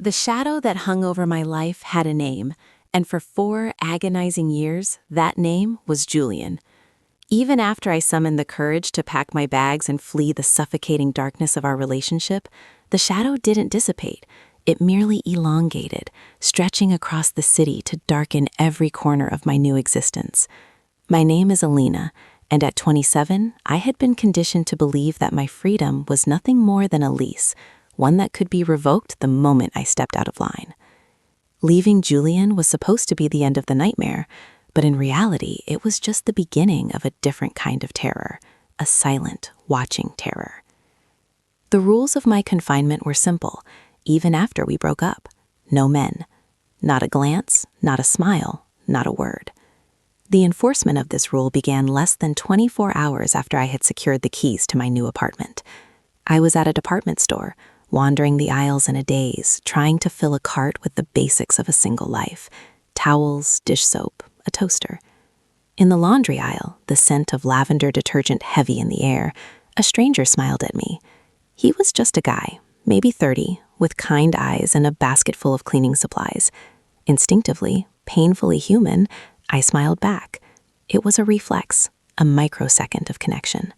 The shadow that hung over my life had a name, and for 4 agonizing years, that name was Julian. Even after I summoned the courage to pack my bags and flee the suffocating darkness of our relationship, the shadow didn't dissipate. It merely elongated, stretching across the city to darken every corner of my new existence. My name is Alina, and at 27, I had been conditioned to believe that my freedom was nothing more than a lease, one that could be revoked the moment I stepped out of line. Leaving Julian was supposed to be the end of the nightmare, but in reality, it was just the beginning of a different kind of terror, a silent, watching terror. The rules of my confinement were simple, even after we broke up. No men. Not a glance, not a smile, not a word. The enforcement of this rule began less than 24 hours after I had secured the keys to my new apartment. I was at a department store, wandering the aisles in a daze, trying to fill a cart with the basics of a single life: towels, dish soap, a toaster. In the laundry aisle, the scent of lavender detergent heavy in the air, a stranger smiled at me. He was just a guy, maybe 30, with kind eyes and a basket full of cleaning supplies. Instinctively, painfully human, I smiled back. It was a reflex, a microsecond of connection.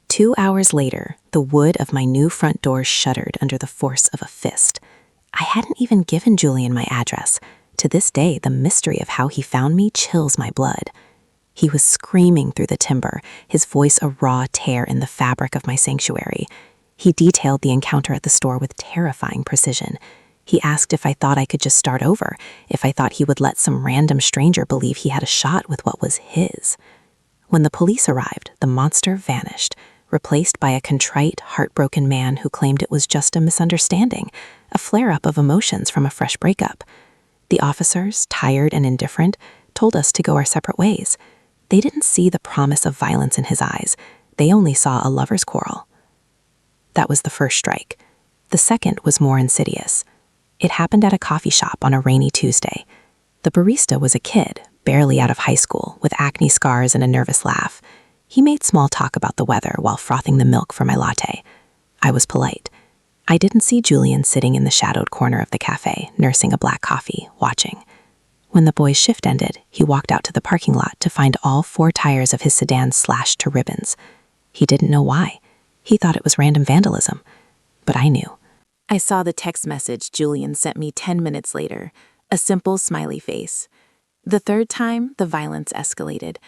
2 hours later, the wood of my new front door shuddered under the force of a fist. I hadn't even given Julian my address. To this day, the mystery of how he found me chills my blood. He was screaming through the timber, his voice a raw tear in the fabric of my sanctuary. He detailed the encounter at the store with terrifying precision. He asked if I thought I could just start over, if I thought he would let some random stranger believe he had a shot with what was his. When the police arrived, the monster vanished, replaced by a contrite, heartbroken man who claimed it was just a misunderstanding, a flare-up of emotions from a fresh breakup. The officers, tired and indifferent, told us to go our separate ways. They didn't see the promise of violence in his eyes. They only saw a lover's quarrel. That was the first strike. The second was more insidious. It happened at a coffee shop on a rainy Tuesday. The barista was a kid, barely out of high school, with acne scars and a nervous laugh. He made small talk about the weather while frothing the milk for my latte. I was polite. I didn't see Julian sitting in the shadowed corner of the cafe, nursing a black coffee, watching. When the boy's shift ended, he walked out to the parking lot to find all 4 tires of his sedan slashed to ribbons. He didn't know why. He thought it was random vandalism. But I knew. I saw the text message Julian sent me 10 minutes later, a simple smiley face. The third time, the violence escalated.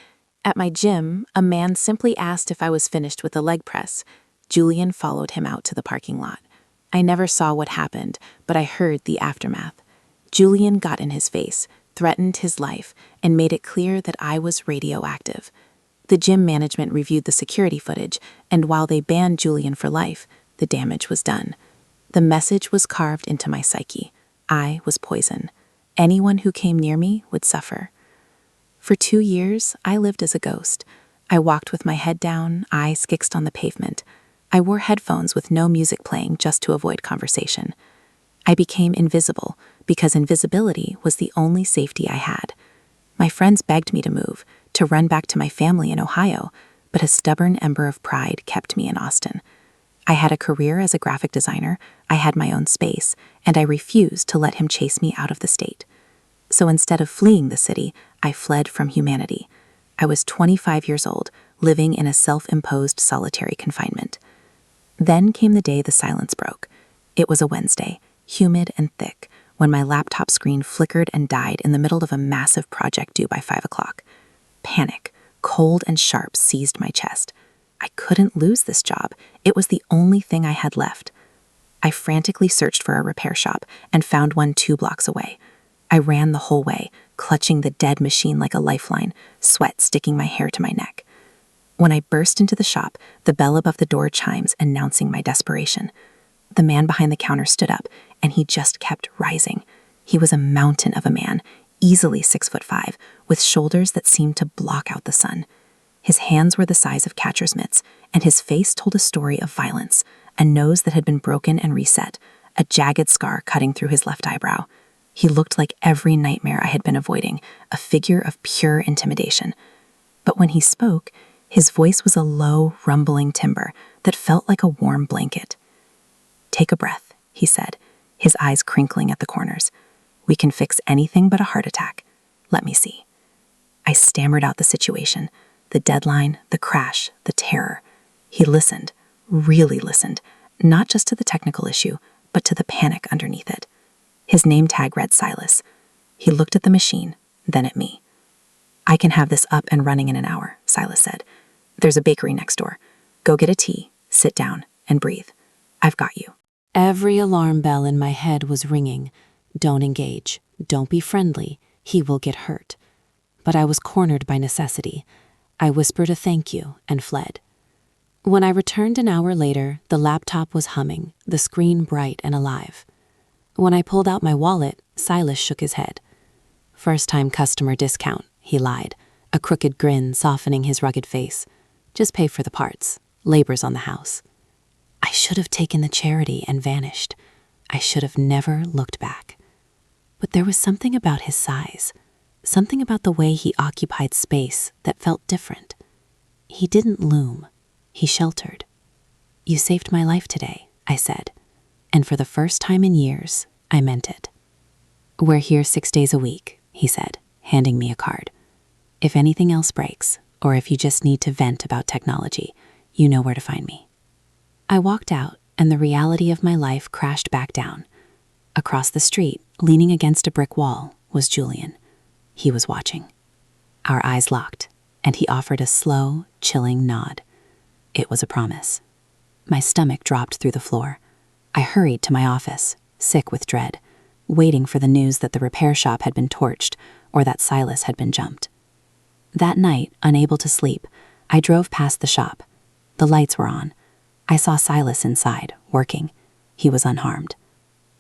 At my gym, a man simply asked if I was finished with the leg press. Julian followed him out to the parking lot. I never saw what happened, but I heard the aftermath. Julian got in his face, threatened his life, and made it clear that I was radioactive. The gym management reviewed the security footage, and while they banned Julian for life, the damage was done. The message was carved into my psyche. I was poison. Anyone who came near me would suffer. For 2 years, I lived as a ghost. I walked with my head down, eyes fixed on the pavement. I wore headphones with no music playing just to avoid conversation. I became invisible because invisibility was the only safety I had. My friends begged me to move, to run back to my family in Ohio, but a stubborn ember of pride kept me in Austin. I had a career as a graphic designer, I had my own space, and I refused to let him chase me out of the state. So instead of fleeing the city, I fled from humanity. I was 25 years old, living in a self-imposed solitary confinement. Then came the day the silence broke. It was a Wednesday, humid and thick, when my laptop screen flickered and died in the middle of a massive project due by 5 o'clock. Panic, cold and sharp, seized my chest. I couldn't lose this job. It was the only thing I had left. I frantically searched for a repair shop and found one 2 blocks away. I ran the whole way, clutching the dead machine like a lifeline, sweat sticking my hair to my neck. When I burst into the shop, the bell above the door chimes, announcing my desperation. The man behind the counter stood up, and he just kept rising. He was a mountain of a man, easily 6'5", with shoulders that seemed to block out the sun. His hands were the size of catcher's mitts, and his face told a story of violence, a nose that had been broken and reset, a jagged scar cutting through his left eyebrow. He looked like every nightmare I had been avoiding, a figure of pure intimidation. But when he spoke, his voice was a low, rumbling timbre that felt like a warm blanket. "Take a breath," he said. his eyes crinkling at the corners. "We can fix anything but a heart attack. Let me see." I stammered out the situation, the deadline, the crash, the terror. He listened, really listened, not just to the technical issue, but to the panic underneath it. His name tag read Silas. He looked at the machine, then at me. "I can have this up and running in an hour," Silas said. "There's a bakery next door. Go get a tea, sit down, and breathe. I've got you." Every alarm bell in my head was ringing. Don't engage. Don't be friendly. He will get hurt. But I was cornered by necessity. I whispered a thank you and fled. When I returned an hour later, the laptop was humming, the screen bright and alive. When I pulled out my wallet, Silas shook his head. "First-time customer discount," he lied, a crooked grin softening his rugged face. "Just pay for the parts. Labor's on the house." I should have taken the charity and vanished. I should have never looked back. But there was something about his size, something about the way he occupied space that felt different. He didn't loom. He sheltered. "You saved my life today," I said. And for the first time in years, I meant it. "We're here 6 days a week," he said, handing me a card. "If anything else breaks, or if you just need to vent about technology, you know where to find me." I walked out, and the reality of my life crashed back down. Across the street, leaning against a brick wall, was Julian. He was watching. Our eyes locked, and he offered a slow, chilling nod. It was a promise. My stomach dropped through the floor. I hurried to my office, sick with dread, waiting for the news that the repair shop had been torched or that Silas had been jumped. That night, unable to sleep, I drove past the shop. The lights were on. I saw Silas inside, working. He was unharmed.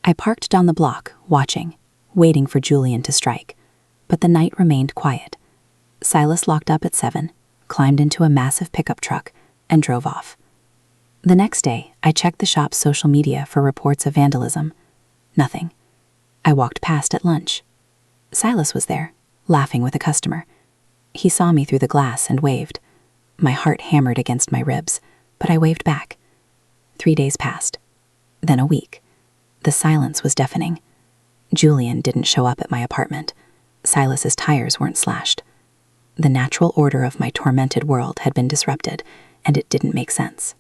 I parked down the block, watching, waiting for Julian to strike. But the night remained quiet. Silas locked up at 7, climbed into a massive pickup truck, and drove off. The next day, I checked the shop's social media for reports of vandalism. Nothing. I walked past at lunch. Silas was there, laughing with a customer. He saw me through the glass and waved. My heart hammered against my ribs, but I waved back. 3 days passed. Then a week. The silence was deafening. Julian didn't show up at my apartment. Silas's tires weren't slashed. The natural order of my tormented world had been disrupted, and it didn't make sense.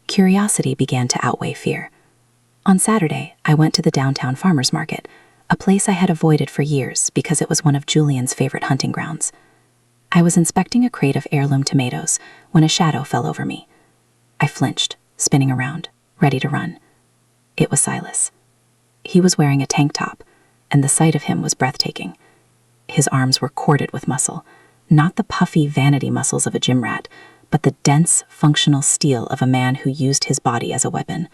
Curiosity began to outweigh fear. On Saturday, I went to the downtown farmers market, a place I had avoided for years because it was one of Julian's favorite hunting grounds. I was inspecting a crate of heirloom tomatoes when a shadow fell over me. I flinched, spinning around, ready to run. It was Silas. He was wearing a tank top, and the sight of him was breathtaking. His arms were corded with muscle, not the puffy vanity muscles of a gym rat, but the dense, functional steel of a man who used his body as a weapon.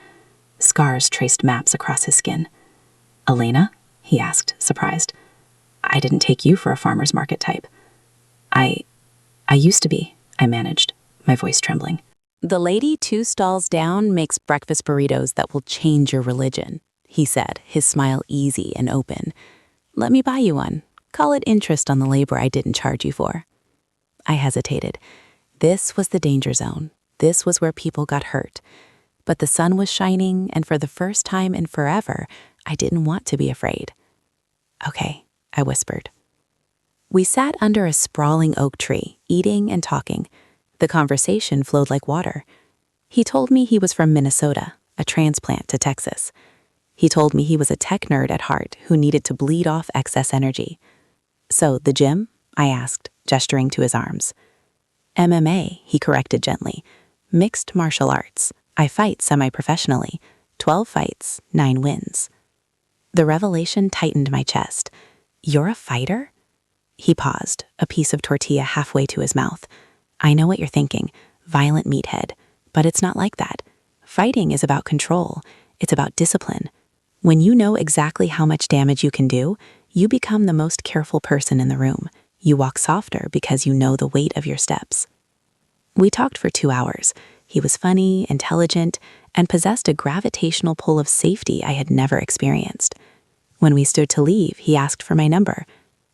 Scars traced maps across his skin. "Elena?" he asked, surprised. "I didn't take you for a farmer's market type." I used to be," I managed, my voice trembling. "The lady 2 stalls down makes breakfast burritos that will change your religion," he said, his smile easy and open. "Let me buy you one. Call it interest on the labor I didn't charge you for." I hesitated. This was the danger zone. This was where people got hurt. But the sun was shining, and for the first time in forever, I didn't want to be afraid. "Okay," I whispered. We sat under a sprawling oak tree, eating and talking. The conversation flowed like water. He told me he was from Minnesota, a transplant to Texas. He told me he was a tech nerd at heart who needed to bleed off excess energy. "So, the gym?" I asked, gesturing to his arms. "MMA," he corrected gently. "Mixed martial arts. I fight semi-professionally. 12 fights, 9 wins." The revelation tightened my chest. "You're a fighter?" He paused, a piece of tortilla halfway to his mouth. "I know what you're thinking, violent meathead, but it's not like that. Fighting is about control. It's about discipline. When you know exactly how much damage you can do, you become the most careful person in the room. You walk softer because you know the weight of your steps." We talked for 2 hours. He was funny, intelligent, and possessed a gravitational pull of safety I had never experienced. When we stood to leave, he asked for my number.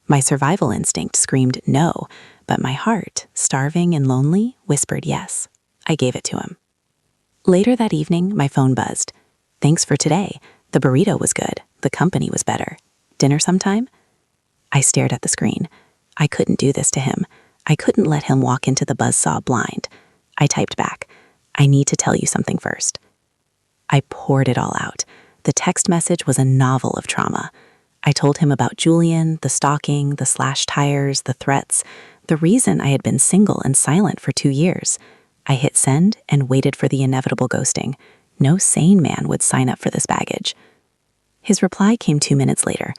My survival instinct screamed no, but my heart, starving and lonely, whispered yes. I gave it to him. Later that evening, my phone buzzed. "Thanks for today. The burrito was good. The company was better. Dinner sometime? I stared at the screen. I couldn't do this to him. I couldn't let him walk into the buzzsaw blind. I typed back, I need to tell you something first. I poured it all out. The text message was a novel of trauma. I told him about Julian, the stalking, the slashed tires, the threats, the reason I had been single and silent for 2 years. I hit send and waited for the inevitable ghosting. No sane man would sign up for this baggage. His reply came 2 minutes later.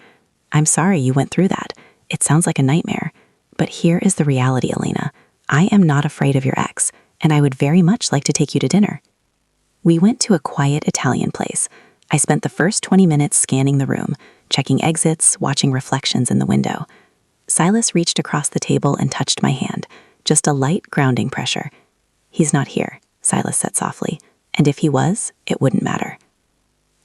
I'm sorry you went through that. It sounds like a nightmare. But here is the reality, Elena. I am not afraid of your ex, and I would very much like to take you to dinner. We went to a quiet Italian place. I spent the first 20 minutes scanning the room, checking exits, watching reflections in the window. Silas reached across the table and touched my hand, just a light grounding pressure. He's not here, Silas said softly, and if he was, it wouldn't matter.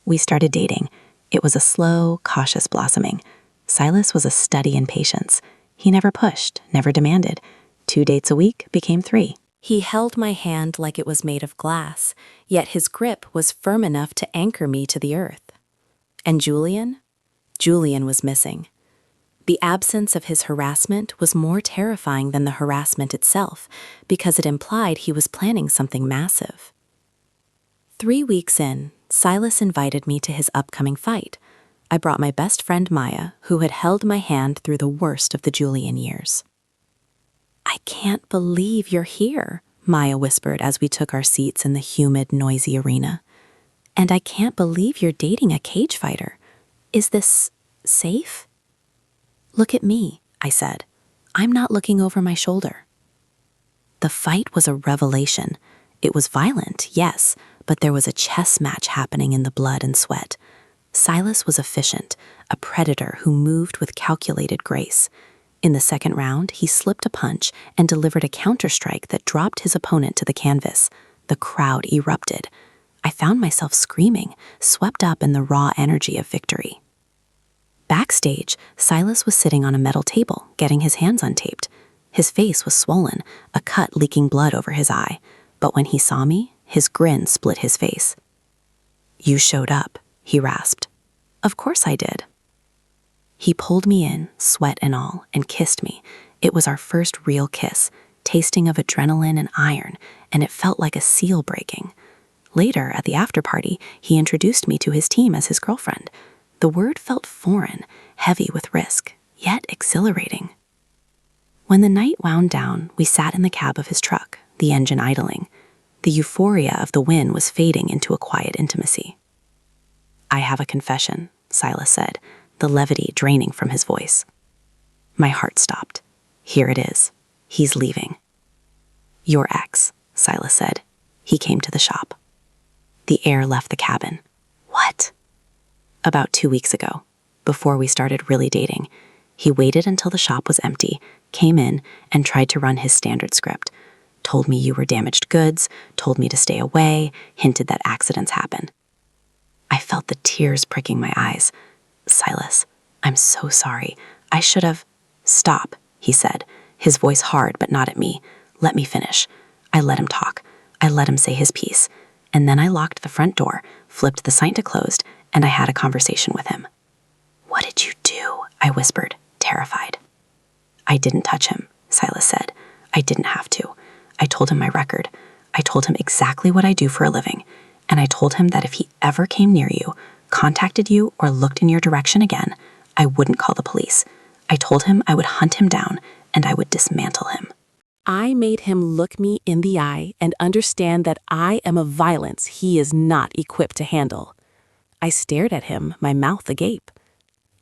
We started dating. It was a slow, cautious blossoming. Silas was a study in patience. He never pushed, never demanded. 2 dates a week became 3. He held my hand like it was made of glass, yet his grip was firm enough to anchor me to the earth. And Julian? Julian was missing. The absence of his harassment was more terrifying than the harassment itself, because it implied he was planning something massive. 3 weeks in, Silas invited me to his upcoming fight. I brought my best friend Maya, who had held my hand through the worst of the Julian years. I can't believe you're here, Maya whispered as we took our seats in the humid, noisy arena. And I can't believe you're dating a cage fighter. Is this safe? Look at me, I said. I'm not looking over my shoulder. The fight was a revelation. It was violent, yes, but there was a chess match happening in the blood and sweat. Silas was efficient, a predator who moved with calculated grace. In the second round, he slipped a punch and delivered a counterstrike that dropped his opponent to the canvas. The crowd erupted. I found myself screaming, swept up in the raw energy of victory. Backstage, Silas was sitting on a metal table, getting his hands untaped. His face was swollen, a cut leaking blood over his eye. But when he saw me, his grin split his face. You showed up, he rasped. Of course I did. He pulled me in, sweat and all, and kissed me. It was our first real kiss, tasting of adrenaline and iron, and it felt like a seal breaking. Later, at the after-party, he introduced me to his team as his girlfriend. The word felt foreign, heavy with risk, yet exhilarating. When the night wound down, we sat in the cab of his truck, the engine idling. The euphoria of the win was fading into a quiet intimacy. I have a confession, Silas said, the levity draining from his voice. My heart stopped. Here it is. He's leaving. Your ex, Silas said. He came to the shop. The air left the cabin. What? About 2 weeks ago, before we started really dating, he waited until the shop was empty, came in, and tried to run his standard script. Told me you were damaged goods, told me to stay away, hinted that accidents happen. I felt the tears pricking my eyes. Silas, I'm so sorry. I should have... Stop, he said, his voice hard but not at me. Let me finish. I let him talk. I let him say his piece. And then I locked the front door, flipped the sign to closed, and I had a conversation with him. What did you do? I whispered, terrified. I didn't touch him, Silas said. I didn't have to. I told him my record. I told him exactly what I do for a living. And I told him that if he ever came near you, contacted you, or looked in your direction again, I wouldn't call the police. I told him I would hunt him down and I would dismantle him. I made him look me in the eye and understand that I am a violence he is not equipped to handle. I stared at him, my mouth agape.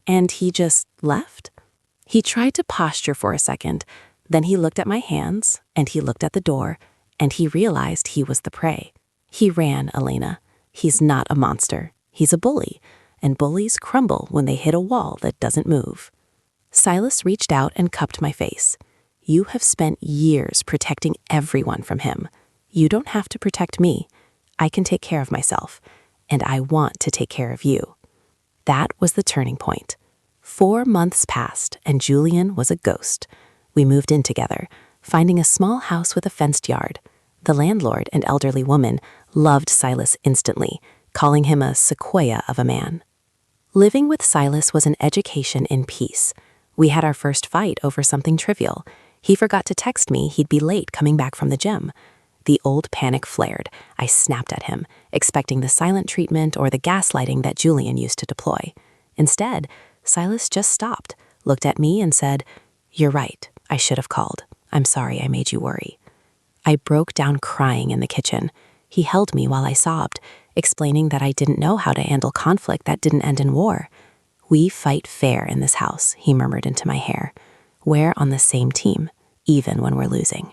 And he just left? He tried to posture for a second, then he looked at my hands, and he looked at the door, and he realized he was the prey. He ran, Elena. He's not a monster. He's a bully, and bullies crumble when they hit a wall that doesn't move. Silas reached out and cupped my face. You have spent years protecting everyone from him. You don't have to protect me. I can take care of myself, and I want to take care of you. That was the turning point. 4 months passed, and Julian was a ghost. We moved in together, finding a small house with a fenced yard. The landlord, an elderly woman, loved Silas instantly, calling him a sequoia of a man. Living with Silas was an education in peace. We had our first fight over something trivial. He forgot to text me he'd be late coming back from the gym. The old panic flared. I snapped at him, expecting the silent treatment or the gaslighting that Julian used to deploy. Instead, Silas just stopped, looked at me and said, "You're right, I should have called. I'm sorry I made you worry." I broke down crying in the kitchen. He held me while I sobbed, explaining that I didn't know how to handle conflict that didn't end in war. "We fight fair in this house," he murmured into my hair. "We're on the same team, even when we're losing."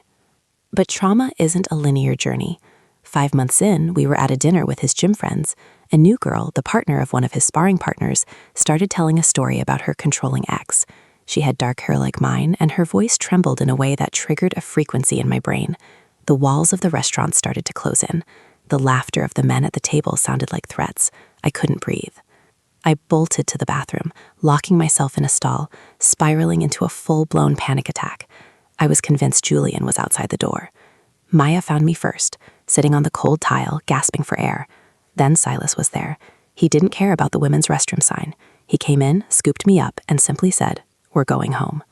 But trauma isn't a linear journey. 5 months in, we were at a dinner with his gym friends. A new girl, the partner of one of his sparring partners, started telling a story about her controlling ex. She had dark hair like mine, and her voice trembled in a way that triggered a frequency in my brain. The walls of the restaurant started to close in. The laughter of the men at the table sounded like threats. I couldn't breathe. I bolted to the bathroom, locking myself in a stall, spiraling into a full-blown panic attack. I was convinced Julian was outside the door. Maya found me first, sitting on the cold tile, gasping for air. Then Silas was there. He didn't care about the women's restroom sign. He came in, scooped me up, and simply said, "We're going home."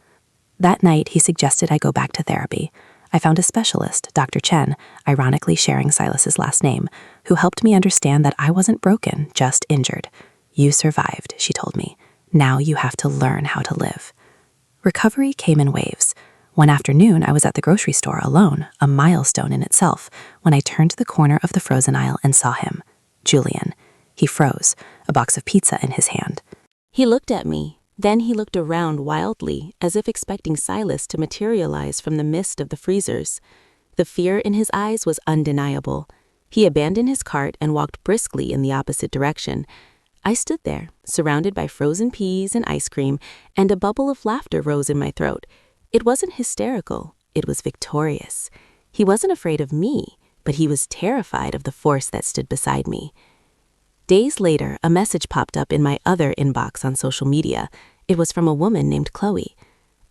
That night, he suggested I go back to therapy. I found a specialist, Dr. Chen, ironically sharing Silas's last name, who helped me understand that I wasn't broken, just injured. "You survived," she told me. "Now you have to learn how to live." Recovery came in waves. One afternoon, I was at the grocery store alone, a milestone in itself, when I turned to the corner of the frozen aisle and saw him. Julian. He froze, a box of pizza in his hand. He looked at me. Then he looked around wildly, as if expecting Silas to materialize from the mist of the freezers. The fear in his eyes was undeniable. He abandoned his cart and walked briskly in the opposite direction. I stood there, surrounded by frozen peas and ice cream, and a bubble of laughter rose in my throat. It wasn't hysterical, it was victorious. He wasn't afraid of me, but he was terrified of the force that stood beside me. Days later, a message popped up in my other inbox on social media. It was from a woman named Chloe.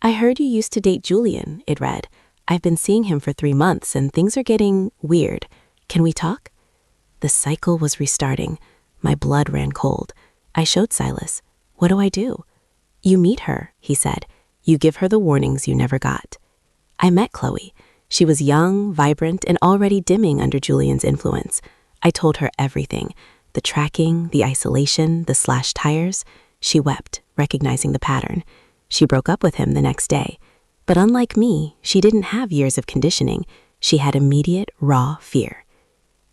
"I heard you used to date Julian," it read. "I've been seeing him for 3 months and things are getting weird. Can we talk?" The cycle was restarting. My blood ran cold. I showed Silas. "What do I do?" "You meet her," he said. "You give her the warnings you never got." I met Chloe. She was young, vibrant, and already dimming under Julian's influence. I told her everything. The tracking, the isolation, the slashed tires. She wept, recognizing the pattern. She broke up with him the next day. But unlike me, she didn't have years of conditioning. She had immediate, raw fear.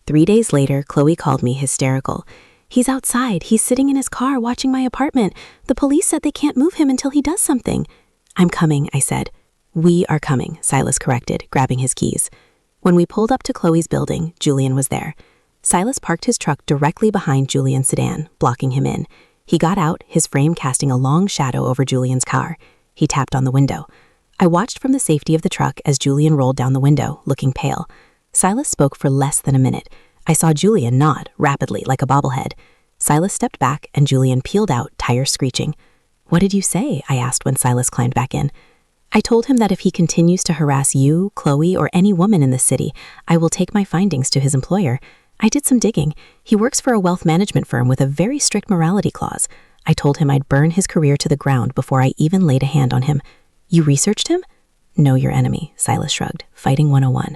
3 days later, Chloe called me hysterical. "He's outside. He's sitting in his car watching my apartment. The police said they can't move him until he does something." "I'm coming," I said. "We are coming," Silas corrected, grabbing his keys. When we pulled up to Chloe's building, Julian was there. Silas parked his truck directly behind Julian's sedan, blocking him in. He got out, his frame casting a long shadow over Julian's car. He tapped on the window. I watched from the safety of the truck as Julian rolled down the window, looking pale. Silas spoke for less than a minute. I saw Julian nod, rapidly, like a bobblehead. Silas stepped back, and Julian peeled out, tires screeching. "What did you say?" I asked when Silas climbed back in. "I told him that if he continues to harass you, Chloe, or any woman in the city, I will take my findings to his employer. I did some digging. He works for a wealth management firm with a very strict morality clause. I told him I'd burn his career to the ground before I even laid a hand on him." "You researched him?" "Know your enemy," Silas shrugged, fighting 101.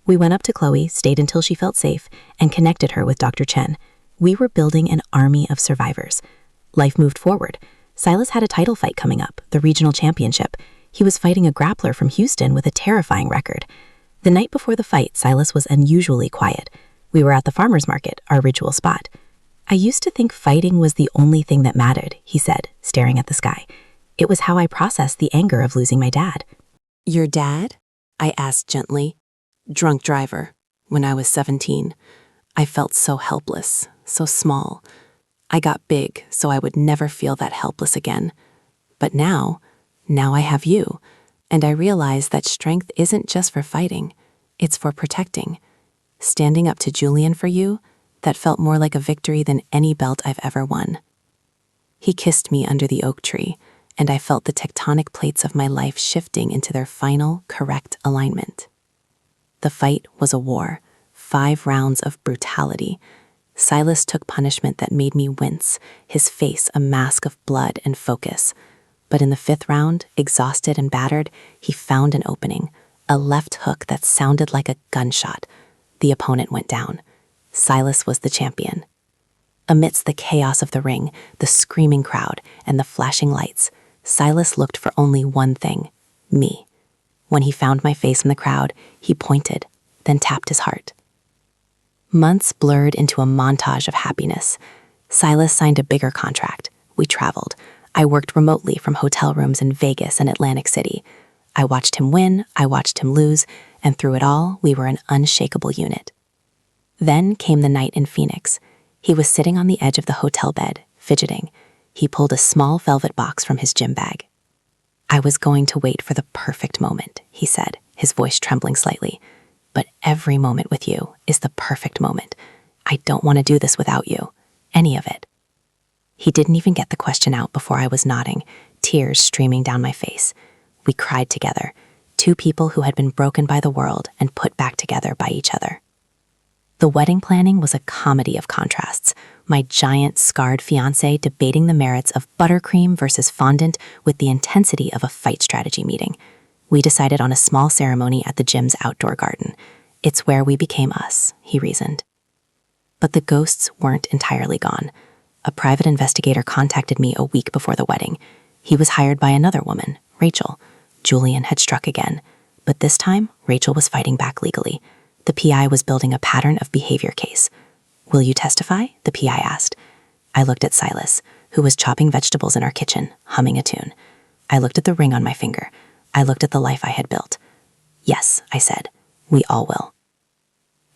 We went up to Chloe, stayed until she felt safe, and connected her with Dr. Chen. We were building an army of survivors. Life moved forward. Silas had a title fight coming up, the regional championship. He was fighting a grappler from Houston with a terrifying record. The night before the fight, Silas was unusually quiet. We were at the farmer's market, our ritual spot. "I used to think fighting was the only thing that mattered," he said, staring at the sky. "It was how I processed the anger of losing my dad." "Your dad?" I asked gently. "Drunk driver, when I was 17. I felt so helpless, so small. I got big so I would never feel that helpless again. But now I have you, and I realize that strength isn't just for fighting, it's for protecting. Standing up to Julian for you, that felt more like a victory than any belt I've ever won." He kissed me under the oak tree, and I felt the tectonic plates of my life shifting into their final, correct alignment. The fight was a war, 5 rounds of brutality. Silas took punishment that made me wince, his face a mask of blood and focus. But in the 5th round, exhausted and battered, he found an opening, a left hook that sounded like a gunshot. The opponent went down. Silas was the champion. Amidst the chaos of the ring, the screaming crowd, and the flashing lights, Silas looked for only one thing: me. When he found my face in the crowd, he pointed, then tapped his heart. Months blurred into a montage of happiness. Silas signed a bigger contract. We traveled. I worked remotely from hotel rooms in Vegas and Atlantic City. I watched him win, I watched him lose, and through it all, we were an unshakable unit. Then came the night in Phoenix. He was sitting on the edge of the hotel bed, fidgeting. He pulled a small velvet box from his gym bag. "I was going to wait for the perfect moment," he said, his voice trembling slightly. "But every moment with you is the perfect moment. I don't want to do this without you. Any of it." He didn't even get the question out before I was nodding, tears streaming down my face. We cried together, two people who had been broken by the world and put back together by each other. The wedding planning was a comedy of contrasts, my giant, scarred fiancé debating the merits of buttercream versus fondant with the intensity of a fight strategy meeting. We decided on a small ceremony at the gym's outdoor garden. "It's where we became us," he reasoned. But the ghosts weren't entirely gone. A private investigator contacted me a week before the wedding. He was hired by another woman, Rachel. Julian had struck again, but this time Rachel was fighting back legally. The PI was building a pattern of behavior case. "Will you testify?" the PI asked. I looked at Silas, who was chopping vegetables in our kitchen, humming a tune. I looked at the ring on my finger. I looked at the life I had built. "Yes," I said, "we all will."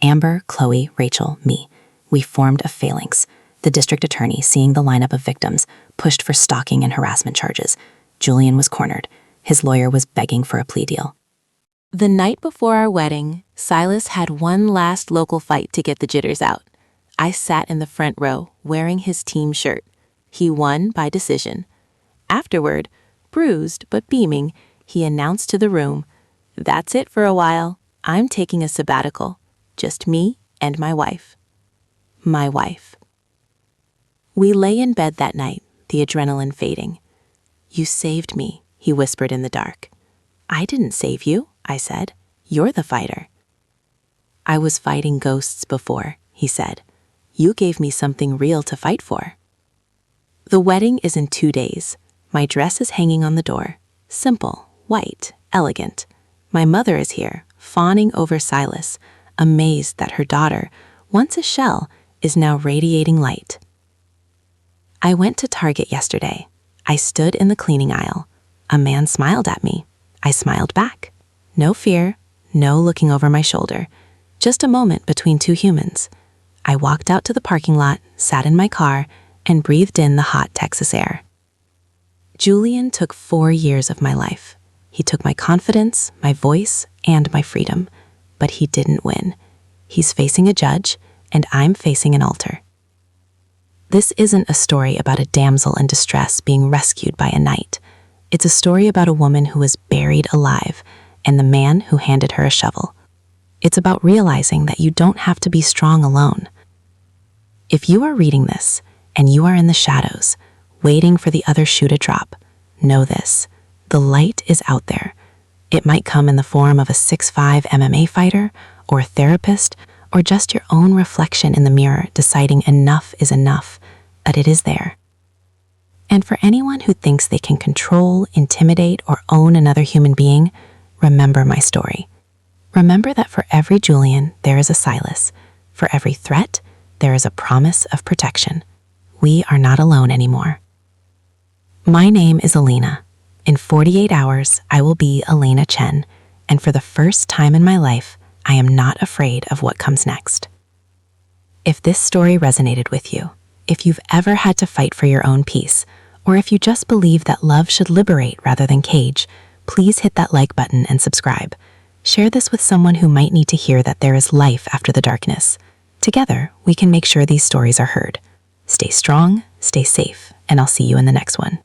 Amber, Chloe, Rachel, me. We formed a phalanx. The district attorney, seeing the lineup of victims, pushed for stalking and harassment charges. Julian was cornered. His lawyer was begging for a plea deal. The night before our wedding, Silas had one last local fight to get the jitters out. I sat in the front row, wearing his team shirt. He won by decision. Afterward, bruised but beaming, he announced to the room, "That's it for a while. I'm taking a sabbatical. Just me and my wife." My wife. We lay in bed that night, the adrenaline fading. "You saved me," he whispered in the dark. "I didn't save you," I said. "You're the fighter." "I was fighting ghosts before," he said. "You gave me something real to fight for." The wedding is in 2 days. My dress is hanging on the door. Simple, white, elegant. My mother is here, fawning over Silas, amazed that her daughter, once a shell, is now radiating light. I went to Target yesterday. I stood in the cleaning aisle. A man smiled at me. I smiled back. No fear, no looking over my shoulder. Just a moment between two humans. I walked out to the parking lot, sat in my car, and breathed in the hot Texas air. Julian took 4 years of my life. He took my confidence, my voice, and my freedom. But he didn't win. He's facing a judge, and I'm facing an altar. This isn't a story about a damsel in distress being rescued by a knight. It's a story about a woman who was buried alive and the man who handed her a shovel. It's about realizing that you don't have to be strong alone. If you are reading this and you are in the shadows, waiting for the other shoe to drop, know this: the light is out there. It might come in the form of a 6'5" MMA fighter, or a therapist, or just your own reflection in the mirror deciding enough is enough, but it is there. And for anyone who thinks they can control, intimidate, or own another human being, remember my story. Remember that for every Julian, there is a Silas. For every threat, there is a promise of protection. We are not alone anymore. My name is Elena. In 48 hours, I will be Elena Chen, and for the first time in my life, I am not afraid of what comes next. If this story resonated with you, if you've ever had to fight for your own peace, or if you just believe that love should liberate rather than cage, please hit that like button and subscribe. Share this with someone who might need to hear that there is life after the darkness. Together, we can make sure these stories are heard. Stay strong, stay safe, and I'll see you in the next one.